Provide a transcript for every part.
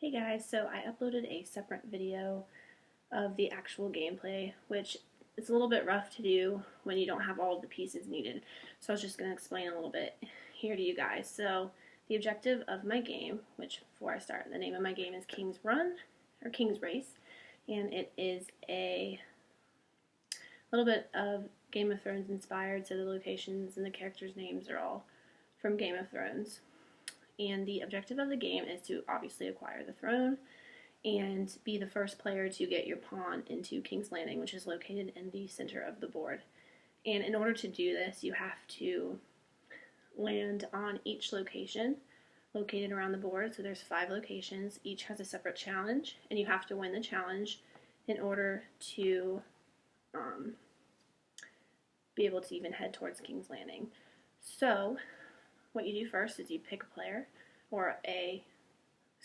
Hey guys, so I uploaded a separate video of the actual gameplay, which it's a little bit rough to do when you don't have all of the pieces needed. So I was just going to explain a little bit here to you guys. So the objective of my game, which before I start, the name of my game is King's Run, or King's Race, and it is a little bit of Game of Thrones inspired, so the locations and the characters' names are all from Game of Thrones. And the objective of the game is to obviously acquire the throne and be the first player to get your pawn into King's Landing, which is located in the center of the board. And in order to do this, you have to land on each location located around the board. So there's 5 locations. Each has a separate challenge, and you have to win the challenge in order to be able to even head towards King's Landing. So what you do first is you pick a player,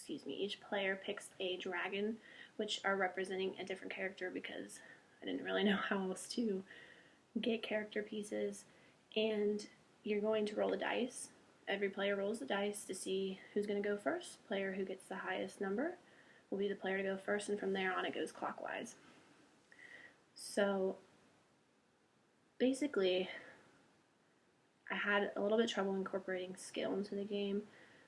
each player picks a dragon, which are representing a different character because I didn't really know how else to get character pieces. And you're going to roll the dice. Every player rolls the dice to see who's going to go first. Player who gets the highest number will be the player to go first, and from there on it goes clockwise. So basically, I had a little bit of trouble incorporating skill into the game,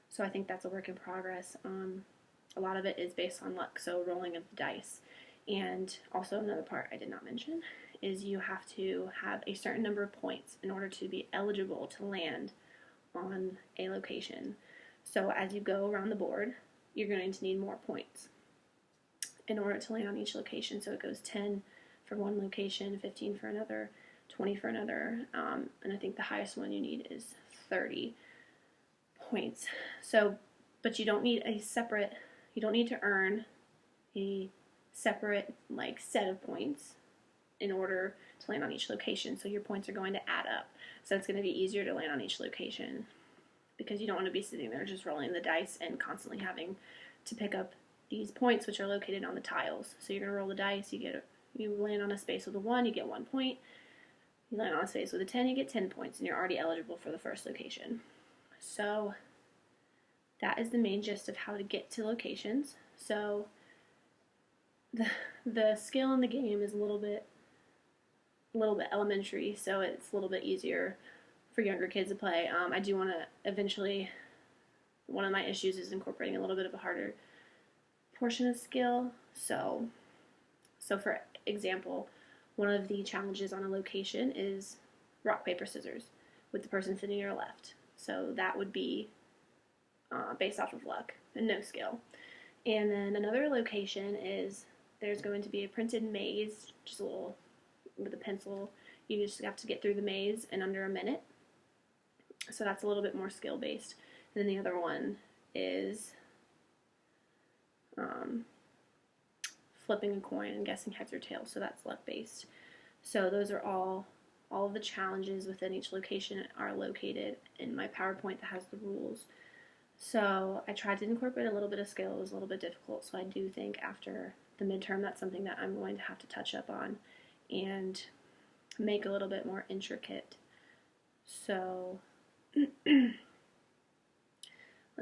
so I think that's a work in progress. A lot of it is based on luck, so rolling of the dice. And also another part I did not mention is you have to have a certain number of points in order to be eligible to land on a location. So as you go around the board, you're going to need more points in order to land on each location. So it goes 10 for one location, 15 for another, 20 for another, and I think the highest one you need is 30 points. So, but you don't need you don't need to earn a separate set of points in order to land on each location. So your points are going to add up. So it's going to be easier to land on each location because you don't want to be sitting there just rolling the dice and constantly having to pick up these points, which are located on the tiles. So you're going to roll the dice, you land on a space with a 1, you get 1 point. You land on a space with a 10, you get 10 points, and you're already eligible for the first location. So that is the main gist of how to get to locations. So the skill in the game is a little bit elementary, so it's a little bit easier for younger kids to play. I do want to eventually, one of my issues is incorporating a little bit of a harder portion of skill. So for example, one of the challenges on a location is rock, paper, scissors with the person sitting to your left. So that would be based off of luck and no skill. And then another location is there's going to be a printed maze, just a little with a pencil. You just have to get through the maze in under a minute. So that's a little bit more skill based. And then the other one is flipping a coin and guessing heads or tails, so that's luck based. So those are all of the challenges within each location are located in my PowerPoint that has the rules. So I tried to incorporate a little bit of skill. It was a little bit difficult, so I do think after the midterm that's something that I'm going to have to touch up on and make a little bit more intricate. So let's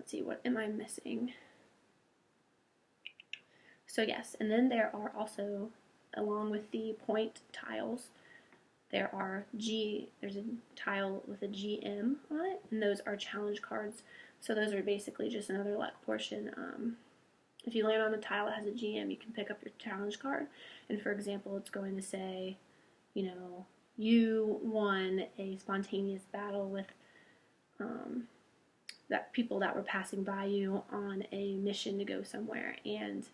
see, what am I missing? So yes, and then there are also, along with the point tiles, there's a tile with a GM on it, and those are challenge cards. So those are basically just another luck portion. If you land on a tile that has a GM, you can pick up your challenge card, and for example, it's going to say, you won a spontaneous battle with that people that were passing by you on a mission to go somewhere, and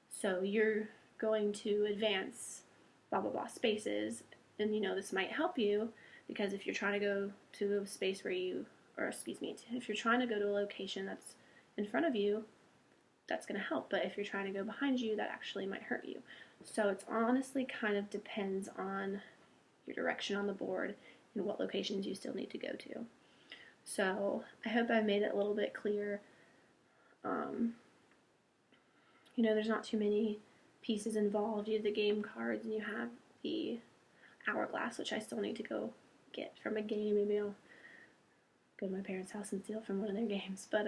so you're going to advance blah blah blah spaces, and this might help you because if you're trying to go to a space if you're trying to go to a location that's in front of you, that's going to help, but if you're trying to go behind you, that actually might hurt you. So it's honestly kind of depends on your direction on the board and what locations you still need to go to. So I hope I made it a little bit clear. There's not too many pieces involved. You have the game cards and you have the hourglass, which I still need to go get from a game. Maybe I'll go to my parents' house and steal from one of their games. But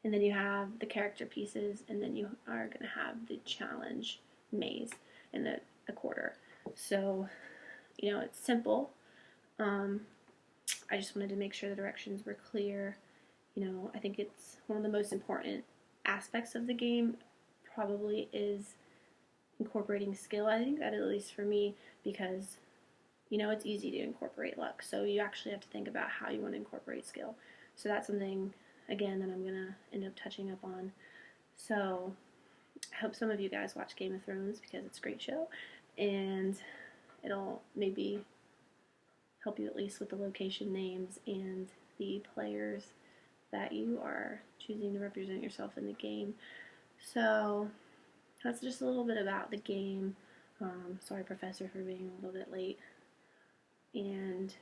and then you have the character pieces, and then you are going to have the challenge maze and the quarter. So, it's simple. I just wanted to make sure the directions were clear. I think it's one of the most important aspects of the game probably is incorporating skill. I think that, at least for me, because it's easy to incorporate luck, so you actually have to think about how you want to incorporate skill. So that's something, again, that I'm going to end up touching up on. So I hope some of you guys watch Game of Thrones because it's a great show, and it'll maybe help you at least with the location names and the players that you are choosing to represent yourself in the game. So that's just a little bit about the game. Sorry, Professor, for being a little bit late and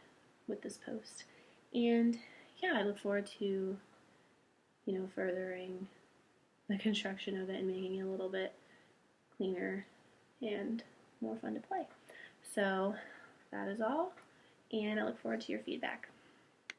with this post. And yeah, I look forward to, furthering the construction of it and making it a little bit cleaner and more fun to play. So that is all, and I look forward to your feedback.